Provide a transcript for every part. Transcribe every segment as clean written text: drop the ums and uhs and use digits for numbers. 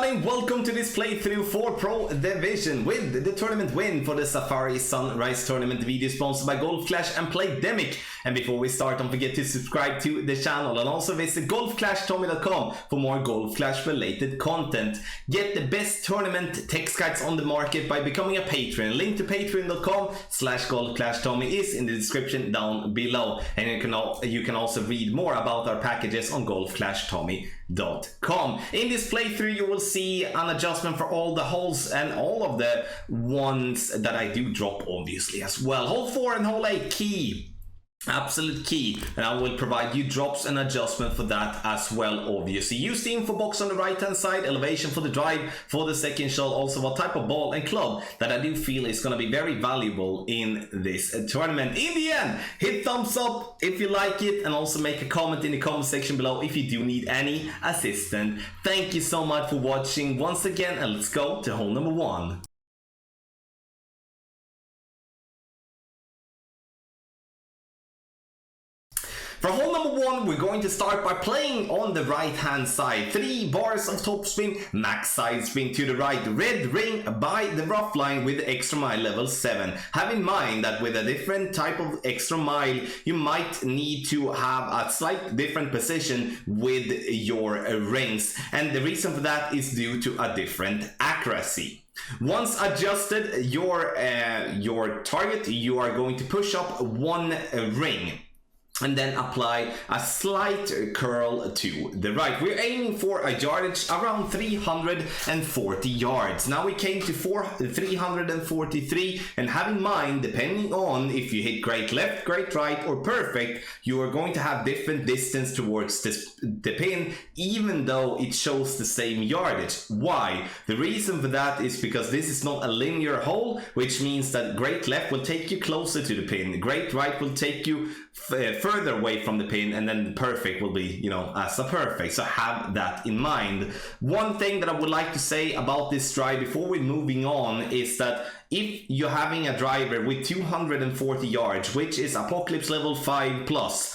everybody, welcome to this playthrough for Pro Division with the tournament win for the Safari Sunrise Tournament, video sponsored by Golf Clash and Playdemic. And before we start, don't forget to subscribe to the channel and also visit golfclashtommy.com for more Golf Clash related content. Get the best tournament text guides on the market by becoming a patron. Link to patreon.com/golfclashtommy is in the description down below, and you can also read more about our packages on golfclashtommy.com. In this playthrough you will see an adjustment for all the holes and all of the ones that I do drop obviously as well. Hole 4 and hole 8 key. Absolute key, and I will provide you drops and adjustment for that as well. Obviously use the info box on the right hand side, elevation for the drive, for the second shot, also what type of ball and club that I do feel is going to be very valuable in this tournament. In the end, hit thumbs up if you like it, and also make a comment in the comment section below if you do need any assistance. Thank you so much for watching once again, and let's go to hole number 1. For hole number 1, we're going to start by playing on the right hand side. 3 bars of topspin, max side spin to the right, red ring by the rough line with extra mile level 7. Have in mind that with a different type of extra mile, you might need to have a slight different position with your rings, and the reason for that is due to a different accuracy. Once adjusted your target, you are going to push up 1 ring and then apply a slight curl to the right. We're aiming for a yardage around 340 yards. Now we came to 343, and have in mind, depending on if you hit great left, great right or perfect, you are going to have different distance towards the pin, even though it shows the same yardage. Why? The reason for that is because this is not a linear hole, which means that great left will take you closer to the pin, great right will take you further away from the pin, and then the perfect will be, you know, as a perfect. So have that in mind. One thing that I would like to say about this drive before we're moving on is that if you're having a driver with 240 yards, which is Apocalypse level 5 plus,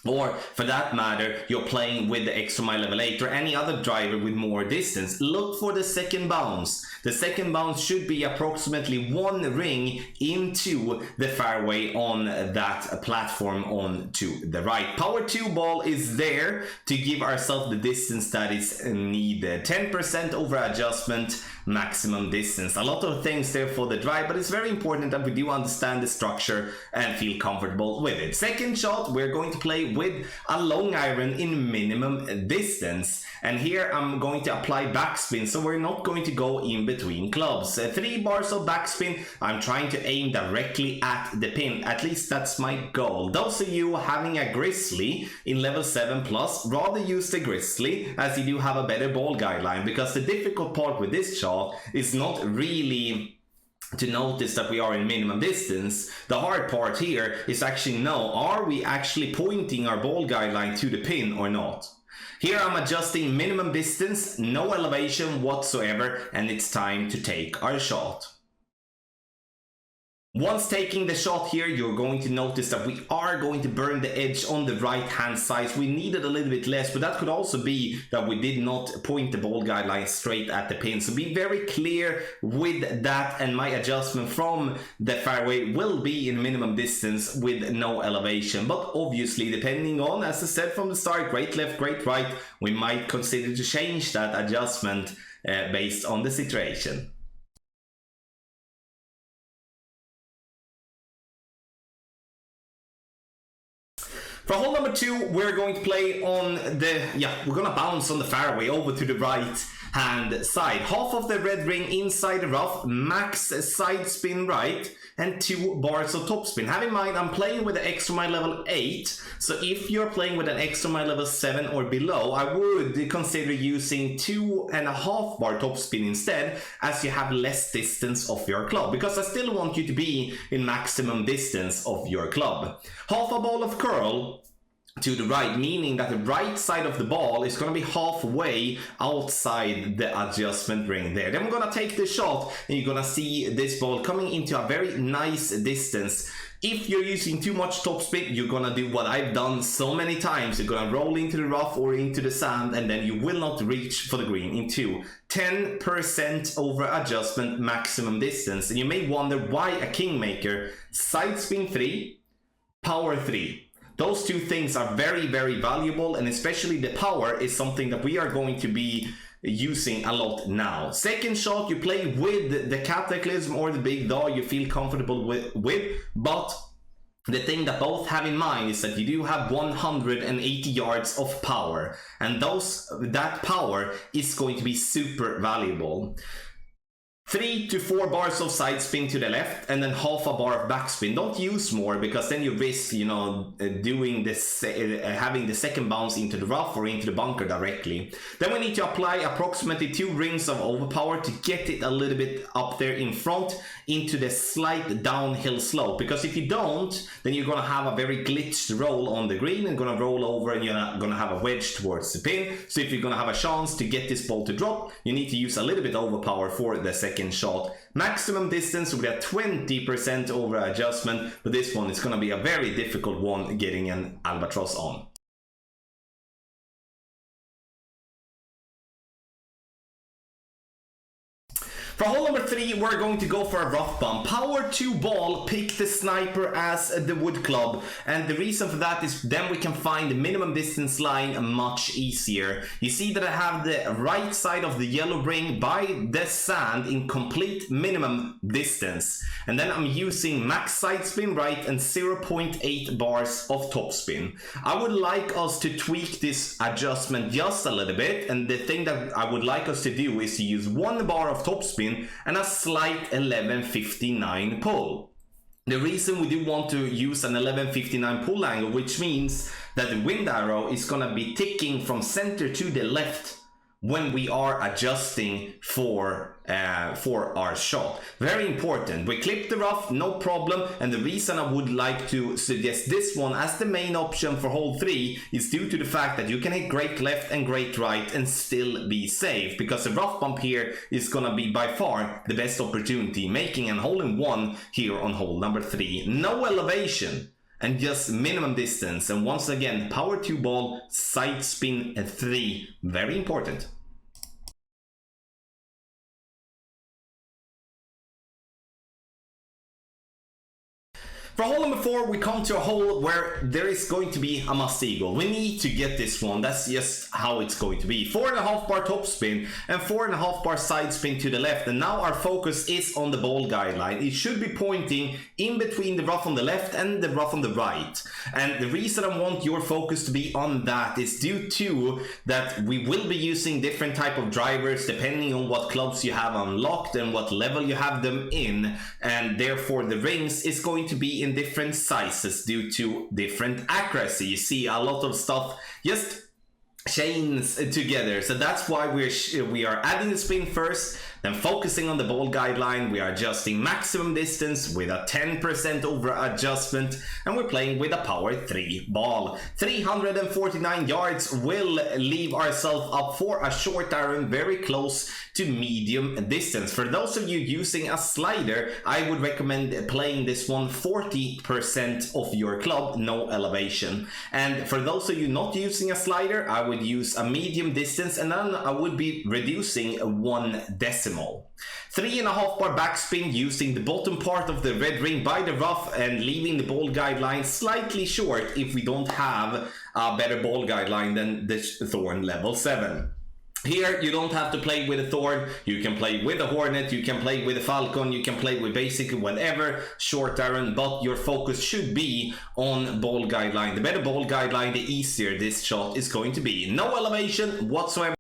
or for that matter you're playing with the extra mile level 8 or any other driver with more distance, look for the second bounce. The second bounce should be approximately 1 ring into the fairway on that platform on to the right. Power 2 ball is there to give ourselves the distance that is needed. 10% over adjustment, maximum distance. A lot of things there for the drive, but it's very important that we do understand the structure and feel comfortable with it. Second shot, we're going to play with a long iron in minimum distance, and here I'm going to apply backspin, so we're not going to go in between clubs. 3 bars of backspin. I'm trying to aim directly at the pin, at least that's my goal. Those of you having a grizzly in level 7 plus, rather use the grizzly as you do have a better ball guideline, because the difficult part with this shot is not really to notice that we are in minimum distance. The hard part here is actually know, are we actually pointing our ball guideline to the pin or not? Here I'm adjusting minimum distance, no elevation whatsoever, and it's time to take our shot. Once taking the shot here, you're going to notice that we are going to burn the edge on the right hand side. We needed a little bit less, but that could also be that we did not point the ball guideline straight at the pin. So be very clear with that, and my adjustment from the fairway will be in minimum distance with no elevation. But obviously, depending on, as I said from the start, great left, great right, we might consider to change that adjustment based on the situation. For hole number 2, we're going to play on we're gonna bounce on the fairway over to the right hand side. Half of the red ring inside the rough, max side spin right, and 2 bars of topspin. Have in mind, I'm playing with an extra mile level 8, so if you're playing with an extra mile level 7 or below, I would consider using 2.5 bar topspin instead, as you have less distance of your club, because I still want you to be in maximum distance of your club. Half a ball of curl to the right, meaning that the right side of the ball is going to be halfway outside the adjustment ring there. Then we're going to take the shot, and you're going to see this ball coming into a very nice distance. If you're using too much topspin, you're gonna do what I've done so many times. You're gonna roll into the rough or into the sand, and then you will not reach for the green into 10% over adjustment maximum distance. And you may wonder why a kingmaker, side spin 3, power 3. Those two things are very, very valuable, and especially the power is something that we are going to be using a lot now. Second shot, you play with the Cataclysm or the Big Dog you feel comfortable with, but the thing that both have in mind is that you do have 180 yards of power, and that power is going to be super valuable. 3 to 4 bars of side spin to the left, and then half a bar of backspin. Don't use more, because then you risk, doing this, having the second bounce into the rough or into the bunker directly. Then we need to apply approximately 2 rings of overpower to get it a little bit up there in front into the slight downhill slope, because if you don't, then you're gonna have a very glitched roll on the green and gonna roll over, and you're not gonna have a wedge towards the pin. So if you're gonna have a chance to get this ball to drop, you need to use a little bit overpower for the second shot. Maximum distance with a 20% over adjustment, but this one is going to be a very difficult one getting an albatross on. For hole number 3, we're going to go for a rough bump. Power 2 ball, pick the sniper as the wood club. And the reason for that is then we can find the minimum distance line much easier. You see that I have the right side of the yellow ring by the sand in complete minimum distance. And then I'm using max side spin right and 0.8 bars of top spin. I would like us to tweak this adjustment just a little bit. And the thing that I would like us to do is to use 1 bar of top spin and a slight 1159 pull. The reason we do want to use an 1159 pull angle, which means that the wind arrow is going to be ticking from center to the left when we are adjusting for our shot. Very important. We clip the rough, no problem. And the reason I would like to suggest this one as the main option for hole 3 is due to the fact that you can hit great left and great right and still be safe, because the rough bump here is gonna be by far the best opportunity, making an hole in 1 here on hole number 3. No elevation and just minimum distance. And once again, power 2 ball, side spin 3, very important. For hole number 4, we come to a hole where there is going to be a must eagle. We need to get this one. That's just how it's going to be. 4.5 bar top spin and 4.5 bar side spin to the left. And now our focus is on the ball guideline. It should be pointing in between the rough on the left and the rough on the right. And the reason I want your focus to be on that is due to that we will be using different type of drivers depending on what clubs you have unlocked and what level you have them in. And therefore the rings is going to be in different sizes due to different accuracy. You see a lot of stuff just chains together, so that's why we are adding the spin first, then focusing on the ball guideline. We are adjusting maximum distance with a 10% over adjustment, and we're playing with a power 3 ball. 349 yards will leave ourselves up for a short iron very close to medium distance. For those of you using a slider, I would recommend playing this one 40% of your club, no elevation. And for those of you not using a slider, I would use a medium distance, and then I would be reducing 1 decimal. 3.5 bar backspin using the bottom part of the red ring by the rough and leaving the ball guideline slightly short if we don't have a better ball guideline than the Thorn level 7. Here you don't have to play with a Thorn, you can play with a Hornet, you can play with a Falcon, you can play with basically whatever short iron, but your focus should be on ball guideline. The better ball guideline, the easier this shot is going to be. No elevation whatsoever.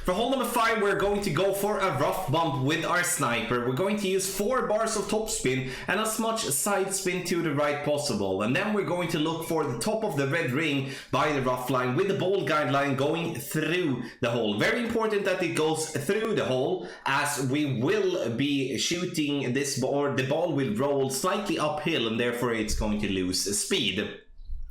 For hole number 5, we're going to go for a rough bump with our sniper. We're going to use 4 bars of topspin and as much side spin to the right possible. And then we're going to look for the top of the red ring by the rough line with the ball guideline going through the hole. Very important that it goes through the hole, as we will be shooting this ball. The ball will roll slightly uphill and therefore it's going to lose speed.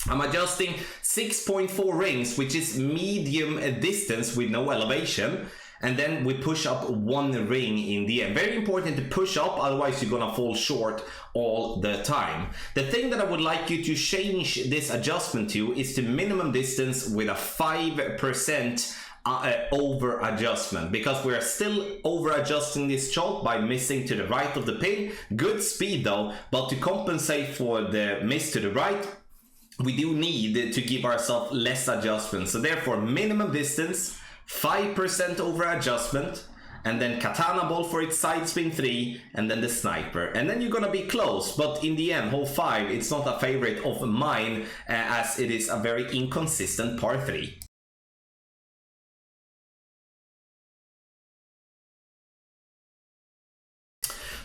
I'm adjusting 6.4 rings, which is medium distance with no elevation, and then we push up 1 ring in the end. Very important to push up, otherwise you're gonna fall short all the time. The thing that I would like you to change this adjustment to is to minimum distance with a 5% over adjustment, because we are still over adjusting this shot by missing to the right of the pin. Good speed though, but to compensate for the miss to the right, we do need to give ourselves less adjustment. So therefore, minimum distance, 5% over adjustment, and then katana ball for its side spin 3, and then the sniper. And then you're gonna be close, but in the end, hole 5, it's not a favorite of mine, as it is a very inconsistent par 3.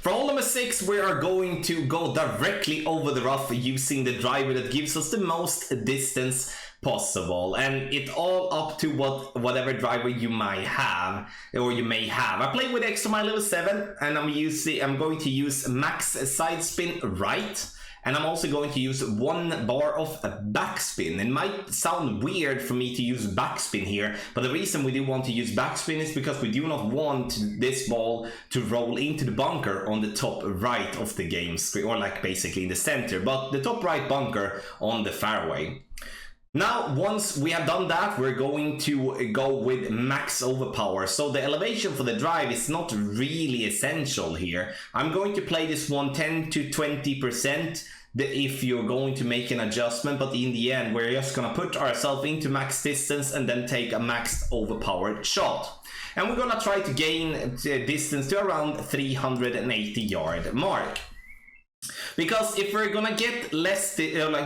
For hole number 6, we are going to go directly over the rough using the driver that gives us the most distance possible, and it all up to whatever driver you might have or you may have. I play with extra mile level 7, and I'm going to use max side spin right. And I'm also going to use 1 bar of backspin. It might sound weird for me to use backspin here, but the reason we do want to use backspin is because we do not want this ball to roll into the bunker on the top right of the game screen, or like basically in the center, but the top right bunker on the fairway. Now, once we have done that, we're going to go with max overpower. So the elevation for the drive is not really essential here. I'm going to play this one 10 to 20% if you're going to make an adjustment, but in the end, we're just gonna put ourselves into max distance and then take a max overpowered shot. And we're gonna try to gain distance to around 380 yard mark. Because if we're gonna get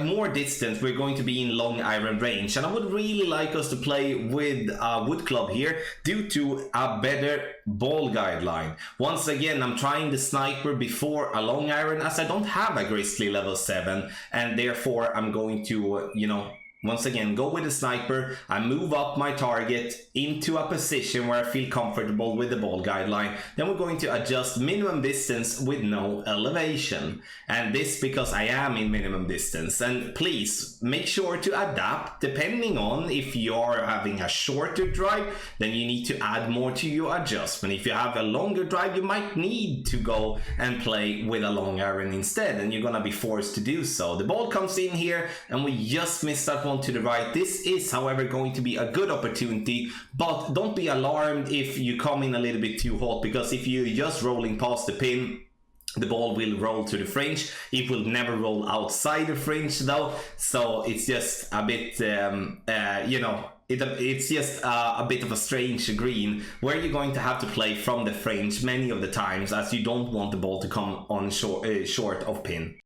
more distance, we're going to be in long iron range, and I would really like us to play with a wood club here due to a better ball guideline. Once again, I'm trying the sniper before a long iron, as I don't have a grizzly level 7, and therefore I'm going to, once again, go with the sniper. I move up my target into a position where I feel comfortable with the ball guideline. Then we're going to adjust minimum distance with no elevation. And this because I am in minimum distance. And please make sure to adapt depending on if you're having a shorter drive, then you need to add more to your adjustment. If you have a longer drive, you might need to go and play with a long iron instead, and you're gonna be forced to do so. The ball comes in here and we just missed that one to the right. This is, however, going to be a good opportunity, but don't be alarmed if you come in a little bit too hot, because if you're just rolling past the pin, the ball will roll to the fringe. It will never roll outside the fringe though, so it's just a bit it's just a bit of a strange green where you're going to have to play from the fringe many of the times, as you don't want the ball to come on short of pin.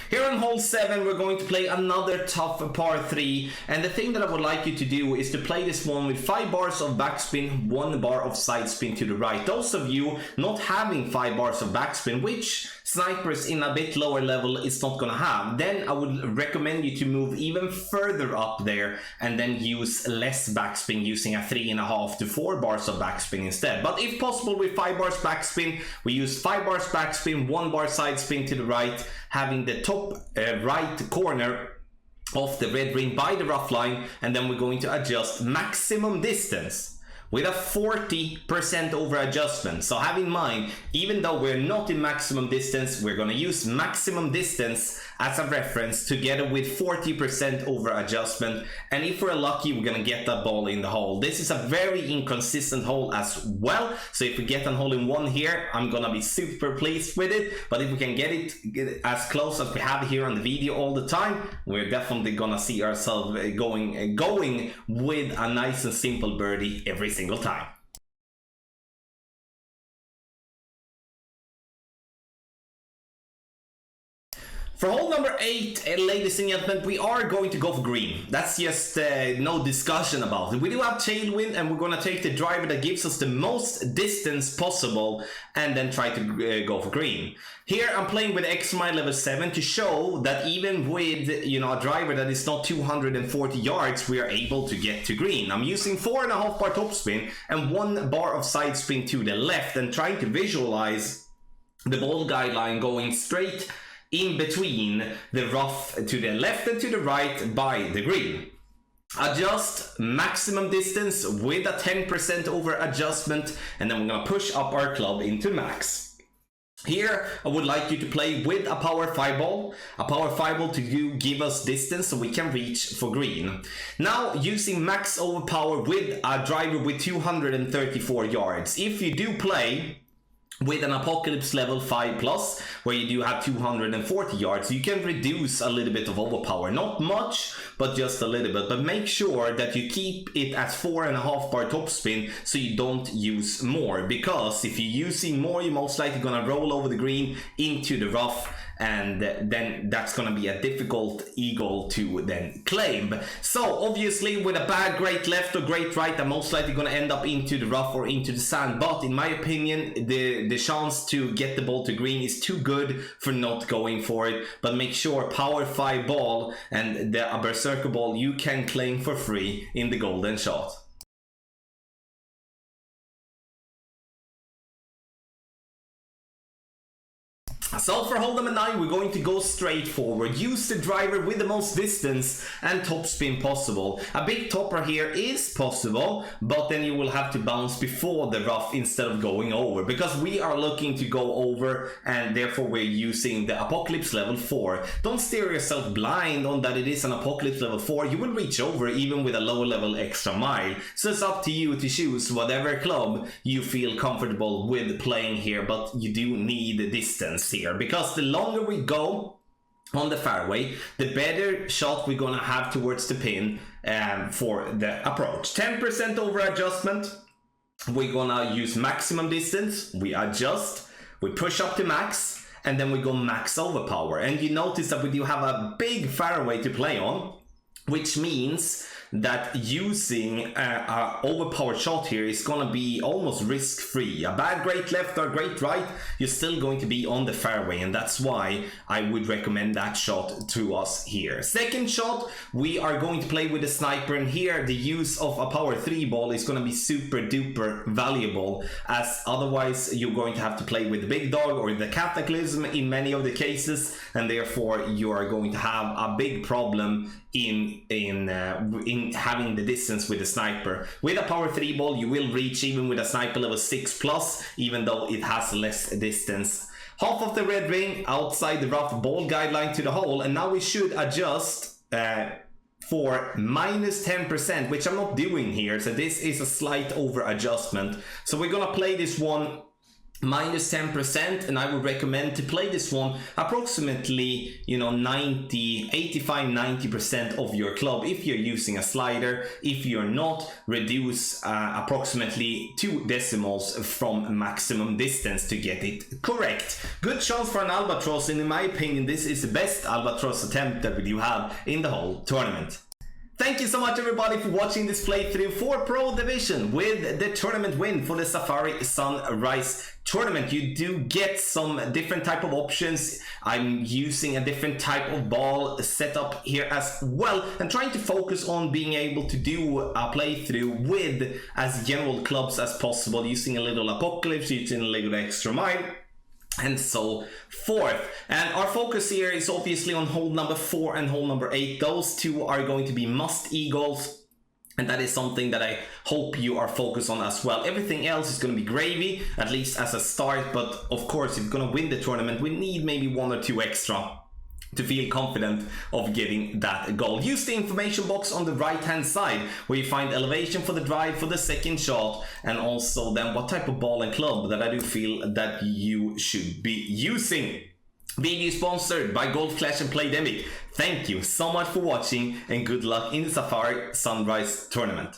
Here on hole 7, we're going to play another tough par 3, and the thing that I would like you to do is to play this one with 5 bars of backspin, 1 bar of side spin to the right. Those of you not having 5 bars of backspin, which snipers in a bit lower level is not gonna have, then I would recommend you to move even further up there and then use less backspin, using a 3.5 to 4 bars of backspin instead. But if possible, with 5 bars backspin, we use 5 bars backspin, 1 bar side spin to the right, having the top right corner of the red ring by the rough line, and then we're going to adjust maximum distance with a 40% over adjustment. So have in mind, even though we're not in maximum distance, we're going to use maximum distance as a reference together with 40% over adjustment, and if we're lucky, we're going to get that ball in the hole. This is a very inconsistent hole as well, so if we get an hole in one here, I'm gonna be super pleased with it. But if we can get it as close as we have here on the video all the time, we're definitely gonna see ourselves going with a nice and simple birdie every single time. For hole number 8, ladies and gentlemen, we are going to go for green. That's just no discussion about it. We do have tailwind, and we're going to take the driver that gives us the most distance possible and then try to go for green. Here I'm playing with extra mile level 7 to show that even with, you know, a driver that is not 240 yards, we are able to get to green. I'm using 4.5 bar topspin and 1 bar of side spin to the left and trying to visualize the ball guideline going straight in between the rough to the left and to the right by the green. Adjust maximum distance with a 10% over adjustment, and then we're gonna push up our club into max. Here I would like you to play with a power 5 ball, to give us distance so we can reach for green. Now using max overpower with a driver with 234 yards. If you do play with an Apocalypse level 5+, where you do have 240 yards, you can reduce a little bit of overpower. Not much, but just a little bit. But make sure that you keep it at 4.5 bar topspin so you don't use more. Because if you're using more, you're most likely gonna roll over the green into the rough, and then that's gonna be a difficult eagle to then claim. So obviously with a bad great left or great right, I'm most likely gonna end up into the rough or into the sand. But in my opinion, the chance to get the ball to green is too good for not going for it. But make sure power 5 ball and the berserker ball you can claim for free in the golden shot. So for hole number 9, we're going to go straight forward. Use the driver with the most distance and topspin possible. A big topper here is possible, but then you will have to bounce before the rough instead of going over, because we are looking to go over, and therefore we're using the Apocalypse level 4. Don't steer yourself blind on that it is an Apocalypse level 4. You will reach over even with a lower level extra mile. So it's up to you to choose whatever club you feel comfortable with playing here, but you do need the distance here, because the longer we go on the fairway, the better shot we're gonna have towards the pin for the approach. 10% over adjustment. We're gonna use maximum distance. We adjust, we push up to max, and then we go max overpower. And you notice that we do have a big fairway to play on, which means that using an overpowered shot here is gonna be almost risk-free. A bad great left or great right, you're still going to be on the fairway, and that's why I would recommend that shot to us here. Second shot, we are going to play with the sniper, and here the use of a power 3 ball is gonna be super duper valuable, as otherwise you're going to have to play with the big dog or the cataclysm in many of the cases, and therefore you are going to have a big problem in having the distance with the sniper. With a power 3 ball, you will reach even with a sniper level 6+, even though it has less distance. Half of the red ring outside the rough ball guideline to the hole, and now we should adjust for minus 10%, which I'm not doing here, so this is a slight over adjustment. So we're gonna play this one minus 10%, and I would recommend to play this one approximately, you know, 85-90% of your club if you're using a slider. If you're not, reduce approximately 2 decimals from maximum distance to get it correct. Good chance for an albatross, and in my opinion this is the best albatross attempt that we do have in the whole tournament. Thank you so much everybody for watching this playthrough for Pro Division with the tournament win for the Safari Sunrise tournament. You do get some different type of options. I'm using a different type of ball setup here as well, and trying to focus on being able to do a playthrough with as general clubs as possible, using a little Apocalypse, using a little extra mile, and so forth. And our focus here is obviously on hole number 4 and hole number 8. Those two are going to be must eagles, and that is something that I hope you are focused on as well. Everything else is going to be gravy, at least as a start, but of course if you're going to win the tournament, we need maybe 1 or 2 extra to feel confident of getting that goal. Use the information box on the right hand side, where you find elevation for the drive for the second shot, and also then what type of ball and club that I do feel that you should be using. Video sponsored by Golf Clash and Playdemic. Thank you so much for watching, and good luck in the Safari Sunrise tournament.